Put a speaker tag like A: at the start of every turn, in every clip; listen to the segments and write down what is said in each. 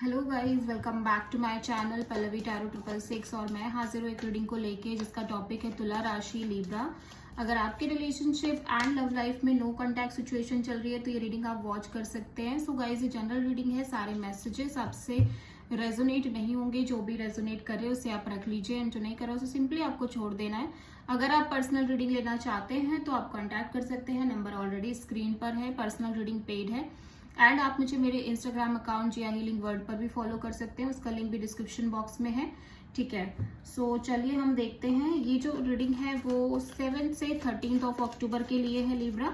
A: Hello guys, welcome back to my channel Pallavi tarot 666 और मैं हाजिर हूँ एक रीडिंग को लेके जिसका टॉपिक है तुला राशि लिब्रा। अगर आपके रिलेशनशिप एंड लव लाइफ में नो कांटेक्ट सिचुएशन चल रही है तो ये रीडिंग आप वॉच कर सकते हैं। सो गाइस, ये जनरल रीडिंग है, सारे मैसेजेस आपसे रेजोनेट नहीं होंगे। जो भी रेजोनेट करे उसे आप रख लीजिए एंड जो नहीं करे उसे सिंपली आपको छोड़ देना है। अगर आप पर्सनल रीडिंग लेना चाहते हैं तो आप कॉन्टैक्ट कर सकते हैं, नंबर ऑलरेडी स्क्रीन पर है। पर्सनल रीडिंग पेड है एंड आप मुझे मेरे इंस्टाग्राम अकाउंट जिया हीलिंग वर्ल्ड पर भी फॉलो कर सकते हैं, उसका लिंक भी डिस्क्रिप्शन बॉक्स में है। ठीक है, सो चलिए हम देखते हैं। ये जो रीडिंग है वो 7 से 13 ऑफ अक्टूबर के लिए है लिब्रा।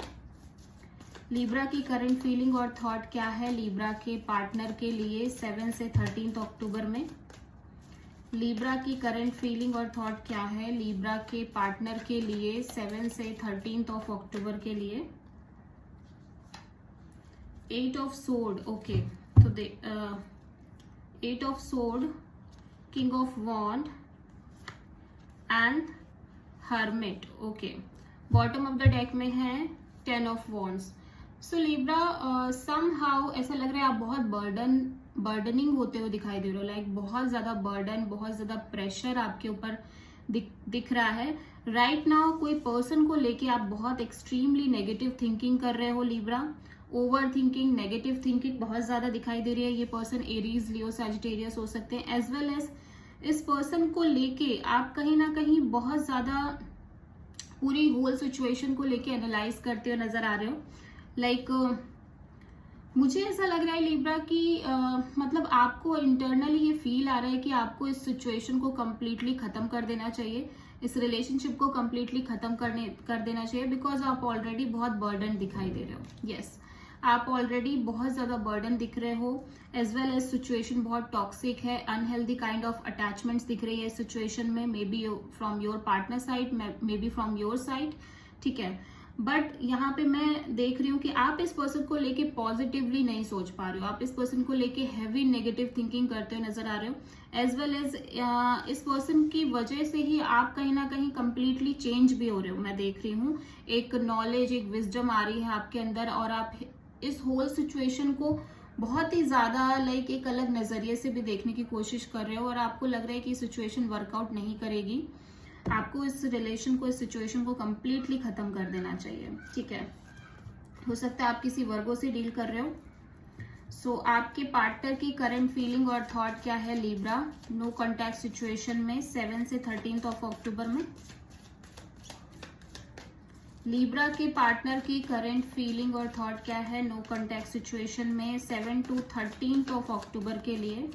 A: लिब्रा की करंट फीलिंग और थॉट क्या है लिब्रा के पार्टनर के लिए 7 से 13 अक्टूबर में। लिब्रा की करंट फीलिंग और थॉट क्या है लिब्रा के पार्टनर के लिए 7 से 13 ऑफ अक्टूबर के लिए। 8 of sword, ओके, तो 8 of sword, king of wand and hermit, okay. Bottom of the deck में है 10 of wands। So Libra, somehow ऐसा लग रहा है आप बहुत बर्डनिंग होते हुए दिखाई दे रहे हो। लाइक बहुत ज्यादा बर्डन, बहुत ज्यादा प्रेशर आपके ऊपर दिख रहा है राइट नाउ। कोई पर्सन को लेके आप बहुत एक्सट्रीमली नेगेटिव थिंकिंग कर रहे हो Libra. Over thinking, negative thinking बहुत ज्यादा दिखाई दे रही है। ये पर्सन एरीज, लियो, सैजिटेरियस हो सकते हैं। एज वेल एज इस पर्सन को लेके आप कहीं ना कहीं बहुत ज्यादा पूरी होल सिचुएशन को लेके एनालाइज करते हुए नजर आ रहे हो। लाइक मुझे ऐसा लग रहा है लिब्रा कि मतलब आपको इंटरनली ये फील आ रहा है कि आपको इस सिचुएशन को कम्प्लीटली खत्म कर देना चाहिए, इस रिलेशनशिप को कम्प्लीटली खत्म कर देना चाहिए। बिकॉज आप ऑलरेडी बहुत बर्डन दिखाई दे रहे हो। यस, आप ऑलरेडी बहुत ज्यादा बर्डन दिख रहे हो। एज वेल एज सिचुएशन बहुत टॉक्सिक है, अनहेल्दी काइंड ऑफ अटैचमेंट्स दिख रही है इस सिचुएशन में। May be from your partner side, may be from your side. ठीक है, बट यहाँ पे मैं देख रही हूँ कि आप इस पर्सन को लेके पॉजिटिवली नहीं सोच पा रहे हो। आप इस पर्सन को लेके हैवी नेगेटिव थिंकिंग करते हुए नजर आ रहे हो। एज वेल एज इस पर्सन की वजह से ही आप कहीं ना कहीं कंप्लीटली चेंज भी हो रहे हो। मैं देख रही हूँ एक नॉलेज, एक विजडम आ रही है आपके अंदर और आप इस होल सिचुएशन को बहुत ही ज्यादा लाइक एक अलग नजरिए से भी देखने की कोशिश कर रहे हो और आपको लग रहा है कि सिचुएशन वर्कआउट नहीं करेगी। आपको इस रिलेशन को, इस सिचुएशन को कंप्लीटली खत्म कर देना चाहिए। ठीक है, हो सकता है आप किसी वर्गो से डील कर रहे हो। सो आपके पार्टनर की करंट फीलिंग और थॉट क्या है लिब्रा नो कॉन्टैक्ट सिचुएशन में 7 से 13 ऑफ अक्टूबर में। लिब्रा के पार्टनर की करंट फीलिंग और थॉट क्या है नो कॉन्टैक्ट सिचुएशन में 7 to 13 ऑफ अक्टूबर के लिए।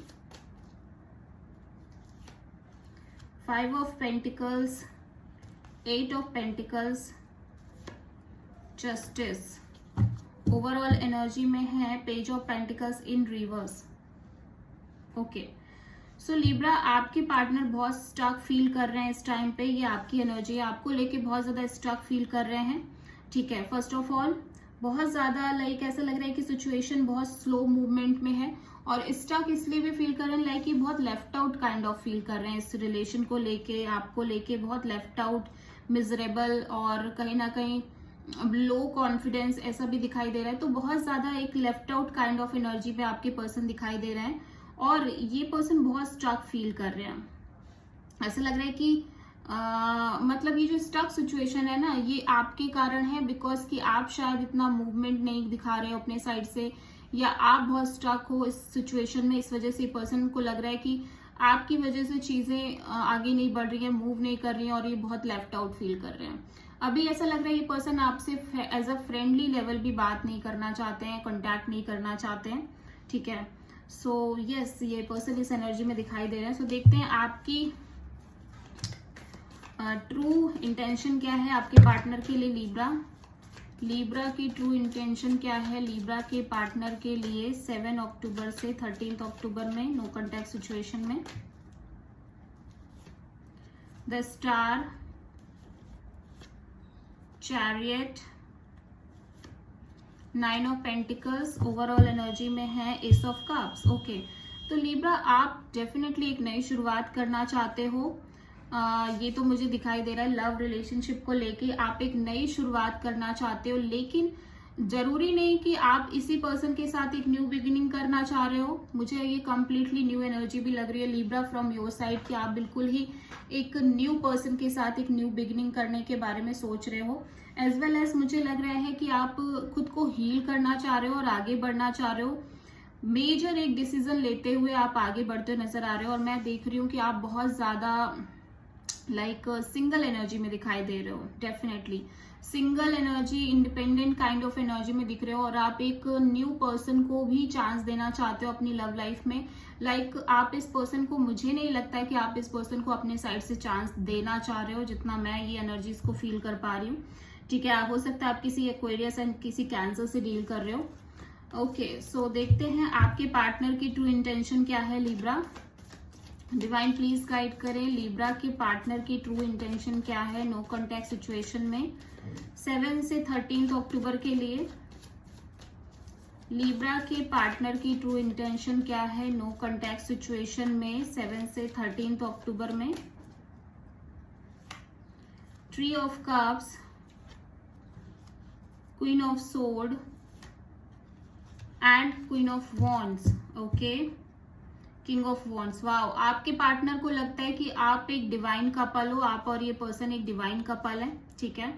A: 5 of Pentacles, 8 of Pentacles, Justice। Overall energy में है page of pentacles in reverse. Okay, so Libra, आपके पार्टनर बहुत स्टक फील कर रहे हैं इस टाइम पे। ये आपकी एनर्जी है, आपको लेके बहुत ज्यादा स्टक फील कर रहे हैं। ठीक है, फर्स्ट ऑफ ऑल बहुत ज्यादा लाइक ऐसा लग रहा है कि सिचुएशन बहुत स्लो मूवमेंट में है और स्टक इसलिए भी फील कर रहे हैं लाइक ये बहुत left out kind of feel कर रहे हैं इस रिलेशन को लेके, आपको लेके बहुत लेफ्ट आउट, मिजरेबल और कहीं ना कहीं लो कॉन्फिडेंस ऐसा भी दिखाई दे रहा है। तो बहुत ज्यादा एक left out kind of energy पे आपके पर्सन दिखाई दे रहे हैं और ये पर्सन बहुत स्टक फील कर रहे हैं। ऐसा लग रहा है कि मतलब ये जो स्टक सिचुएशन है ना, ये आपके कारण है। बिकॉज कि आप शायद इतना मूवमेंट नहीं दिखा रहे हो अपने साइड से, या आप बहुत स्टक हो इस सिचुएशन में। इस वजह से पर्सन को लग रहा है कि आपकी वजह से चीजें आगे नहीं बढ़ रही है, मूव नहीं कर रही है और ये बहुत लेफ्ट आउट फील कर रहे हैं। अभी ऐसा लग रहा है ये पर्सन आपसे एज अ फ्रेंडली लेवल भी बात नहीं करना चाहते हैं, कॉन्टैक्ट नहीं करना चाहते हैं। ठीक है, सो यस, ये पर्सन इस एनर्जी में दिखाई दे रहे हैं। सो देखते हैं आपकी ट्रू इंटेंशन क्या है आपके पार्टनर के लिए लिब्रा। लिब्रा की ट्रू इंटेंशन क्या है लिब्रा के पार्टनर के लिए 7 अक्टूबर से 13 अक्टूबर में नो कॉन्टैक्ट सिचुएशन में। The star, chariot, 9 of pentacles, overall energy में है एस ऑफ कप्स। ओके, तो लिब्रा आप डेफिनेटली एक नई शुरुआत करना चाहते हो। ये तो मुझे दिखाई दे रहा है लव रिलेशनशिप को लेके आप एक नई शुरुआत करना चाहते हो, लेकिन जरूरी नहीं कि आप इसी पर्सन के साथ एक न्यू बिगिनिंग करना चाह रहे हो, मुझे ये कंप्लीटली न्यू एनर्जी भी लग रही है लिब्रा फ्रॉम योर साइड कि आप बिल्कुल ही एक न्यू पर्सन के साथ एक न्यू बिगिनिंग करने के बारे में सोच रहे हो। एज वेल एज मुझे लग रहा है कि आप खुद को हील करना चाह रहे हो और आगे बढ़ना चाह रहे हो। मेजर एक डिसीजन लेते हुए आप आगे बढ़ते नजर आ रहे हो और मैं देख रही हूँ कि आप बहुत ज्यादा लाइक सिंगल एनर्जी में दिखाई दे रहे हो। Definitely single energy, independent kind of energy में दिख रहे हो और आप एक न्यू पर्सन को भी चांस देना चाहते हो अपनी लव लाइफ में। लाइक आप इस पर्सन को, मुझे नहीं लगता है कि आप इस पर्सन को अपने साइड से चांस देना चाह रहे हो, जितना मैं ये एनर्जीज को फील कर पा रही हूँ। ठीक है, हो सकता है आप किसी एक्वेरियस एंड किसी कैंसर से डील कर रहे हो। ओके, सो देखते हैं आपके पार्टनर की ट्रू इंटेंशन क्या है लिब्रा। डिवाइन प्लीज गाइड करें, लिब्रा के पार्टनर की ट्रू इंटेंशन क्या है नो कॉन्टैक्ट सिचुएशन में 7 से 13 अक्टूबर के लिए। लिब्रा के पार्टनर की ट्रू इंटेंशन क्या है नो कॉन्टैक्ट सिचुएशन में 7 से 13 अक्टूबर में। Tree of cups, queen of sword and queen of wands. Okay, king of wands. Wow, आपके पार्टनर को लगता है कि आप एक डिवाइन कपल हो, आप और ये पर्सन एक डिवाइन कपल है। ठीक है,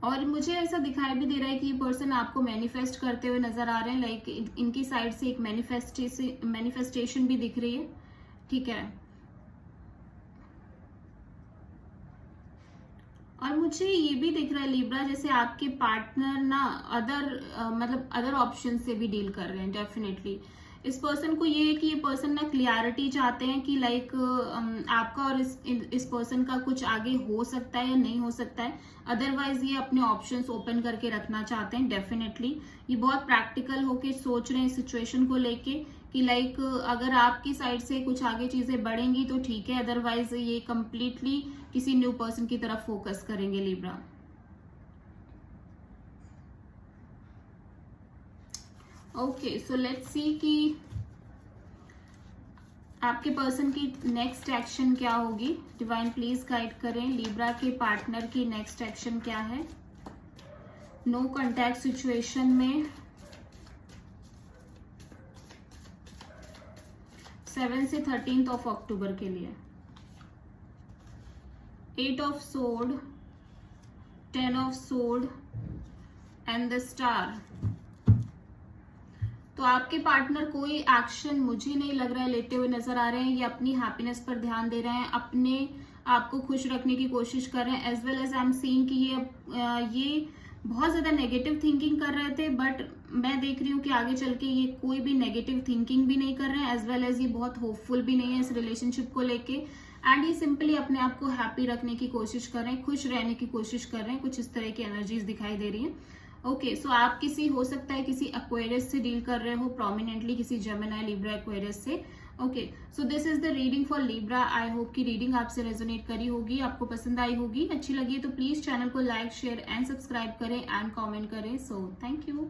A: और मुझे ऐसा दिखाई भी दे रहा है कि ये पर्सन आपको मैनिफेस्ट करते हुए नजर आ रहे हैं। लाइक इनकी साइड से एक मैनिफेस्टेशन भी दिख रही है। ठीक है, और मुझे ये भी दिख रहा है लिब्रा जैसे आपके पार्टनर ना अदर ऑप्शन से भी डील कर रहे हैं। डेफिनेटली इस पर्सन को ये है कि ये पर्सन ना क्लियरिटी चाहते हैं कि लाइक आपका और इस पर्सन का कुछ आगे हो सकता है या नहीं हो सकता है। अदरवाइज ये अपने ऑप्शंस ओपन करके रखना चाहते हैं। डेफिनेटली ये बहुत प्रैक्टिकल होके सोच रहे हैं सिचुएशन को लेके कि लाइक अगर आपकी साइड से कुछ आगे चीजें बढ़ेंगी तो ठीक है, अदरवाइज ये कंप्लीटली किसी न्यू पर्सन की तरफ फोकस करेंगे Libra. Okay, so let's see कि आपके पर्सन की नेक्स्ट एक्शन क्या होगी। डिवाइन प्लीज गाइड करें, लिब्रा के पार्टनर की नेक्स्ट एक्शन क्या है नो कॉन्टैक्ट सिचुएशन में 7 से 13 अक्टूबर के लिए। 8 of sword, 10 of sword and the star. तो आपके पार्टनर कोई एक्शन मुझे नहीं लग रहा है लेते हुए नजर आ रहे हैं। ये अपनी हैप्पीनेस पर ध्यान दे रहे हैं, अपने आप को खुश रखने की कोशिश कर रहे हैं। As well as I am seeing कि ये बहुत ज्यादा नेगेटिव थिंकिंग कर रहे थे, बट मैं देख रही हूँ कि आगे चल के ये कोई भी नेगेटिव थिंकिंग भी नहीं कर रहे हैं। एज वेल एज ये बहुत होपफुल भी नहीं है इस रिलेशनशिप को लेके, एंड ये सिंपली अपने आप को हैप्पी रखने की कोशिश कर रहे हैं, खुश रहने की कोशिश कर रहे हैं। कुछ इस तरह की एनर्जीज दिखाई दे रही है। ओके, सो आप किसी, हो सकता है किसी एक्वेरियस से डील कर रहे हो, प्रोमिनेंटली किसी जेमिनी, लिब्रा, एक्वेरियस से। Okay, so this is the reading for Libra. I hope कि रीडिंग आपसे रेजोनेट करी होगी, आपको पसंद आई होगी। अच्छी लगी तो प्लीज चैनल को लाइक, शेयर एंड सब्सक्राइब करें एंड कमेंट करें। So thank you.